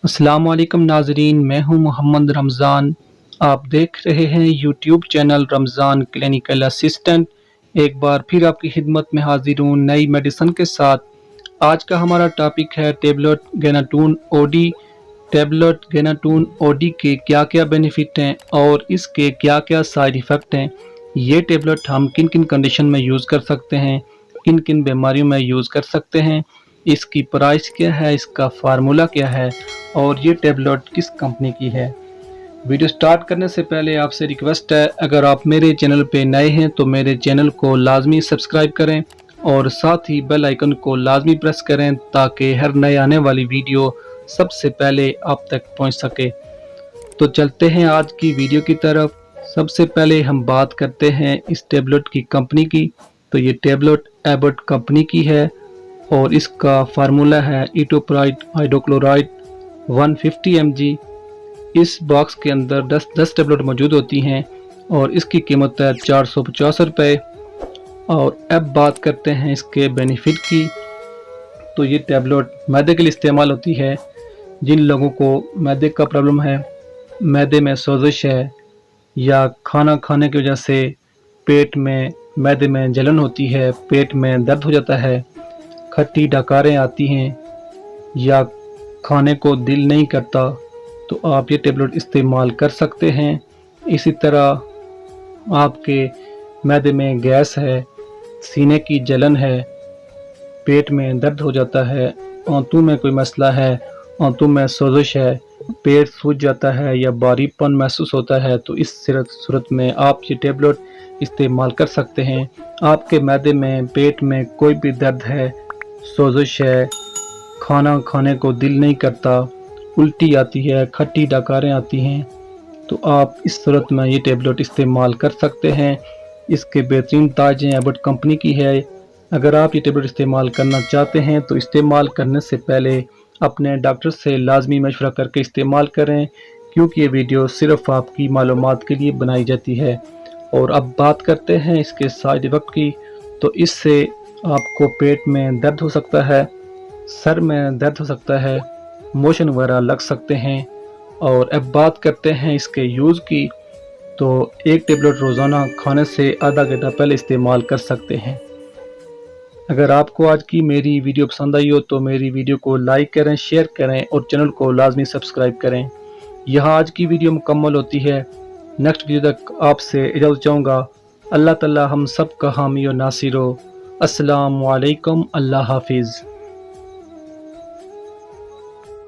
अस्सलाम वालेकुम नाजरीन, मैं हूं मोहम्मद रमज़ान। आप देख रहे हैं YouTube channel Ramzan clinical assistant. एक बार फिर आपकी खिदमत में हाजिर हूं नई मेडिसिन के साथ। आज का हमारा टॉपिक है टेबलेट गेनाटून ओडी। टेबलेट गेनाटून ओडी के क्या क्या बेनिफिट हैं और इसके क्या क्या साइड इफ़ेक्ट हैं। ये टेबलेट हम किन किन कंडीशन में यूज़ कर सकते हैं, किन किन बीमारियों में यूज़ कर सकते हैं, इसकी प्राइस क्या है, इसका फार्मूला क्या है और ये टेबलेट किस कंपनी की है। वीडियो स्टार्ट करने से पहले आपसे रिक्वेस्ट है, अगर आप मेरे चैनल पे नए हैं तो मेरे चैनल को लाजमी सब्सक्राइब करें और साथ ही बेल आइकन को लाजमी प्रेस करें ताकि हर नए आने वाली वीडियो सबसे पहले आप तक पहुंच सके। तो चलते हैं आज की वीडियो की तरफ। सबसे पहले हम बात करते हैं इस टेबलेट की कंपनी की। तो ये टेबलेट एबट कंपनी की है और इसका फार्मूला है इटोप्राइड हाइड्रोक्लोराइड 150 mg। इस बॉक्स के अंदर 10 टेबलेट मौजूद होती हैं और इसकी कीमत है 450 रुपये। और अब बात करते हैं इसके बेनिफिट की। तो ये टेबलेट मैदे के लिए इस्तेमाल होती है। जिन लोगों को मैदे का प्रॉब्लम है, मैदे में सोजिश है या खाना खाने की वजह से पेट में मैदे में जलन होती है, पेट में दर्द हो जाता है, खट्टी डकारें आती हैं या खाने को दिल नहीं करता, तो आप ये टेबलेट इस्तेमाल कर सकते हैं। इसी तरह आपके मैदे में गैस है, सीने की जलन है, पेट में दर्द हो जाता है, आंतों में कोई मसला है, आंतों में सोजिश है, पेट सूज जाता है या भारीपन महसूस होता है, तो इस सूरत में आप ये टेबलेट इस्तेमाल कर सकते हैं। आपके मैदे में पेट में कोई भी दर्द है, सोजिश है, खाना खाने को दिल नहीं करता, उल्टी आती है, खट्टी डकारें आती हैं, तो आप इस सूरत में ये टेबलेट इस्तेमाल कर सकते हैं। इसके बेहतरीन ताजें एबट कंपनी की है। अगर आप ये टेबलेट इस्तेमाल करना चाहते हैं तो इस्तेमाल करने से पहले अपने डॉक्टर से लाजमी मशवरा करके इस्तेमाल करें, क्योंकि ये वीडियो सिर्फ आपकी मालूमात के लिए बनाई जाती है। और अब बात करते हैं इसके साइड इफ़ेक्ट की। तो इससे आपको पेट में दर्द हो सकता है, सर में दर्द हो सकता है, मोशन वगैरह लग सकते हैं। और अब बात करते हैं इसके यूज़ की। तो एक टेबलेट रोज़ाना खाने से आधा घंटा पहले इस्तेमाल कर सकते हैं। अगर आपको आज की मेरी वीडियो पसंद आई हो तो मेरी वीडियो को लाइक करें, शेयर करें और चैनल को लाजमी सब्सक्राइब करें। यहाँ आज की वीडियो मुकम्मल होती है। नेक्स्ट वीडियो तक आपसे इजाज़त चाहूँगा। अल्लाह ताला हम सब का हामी और नासिर हो। अस्सलाम वालेकुम, अल्लाह हाफिज़।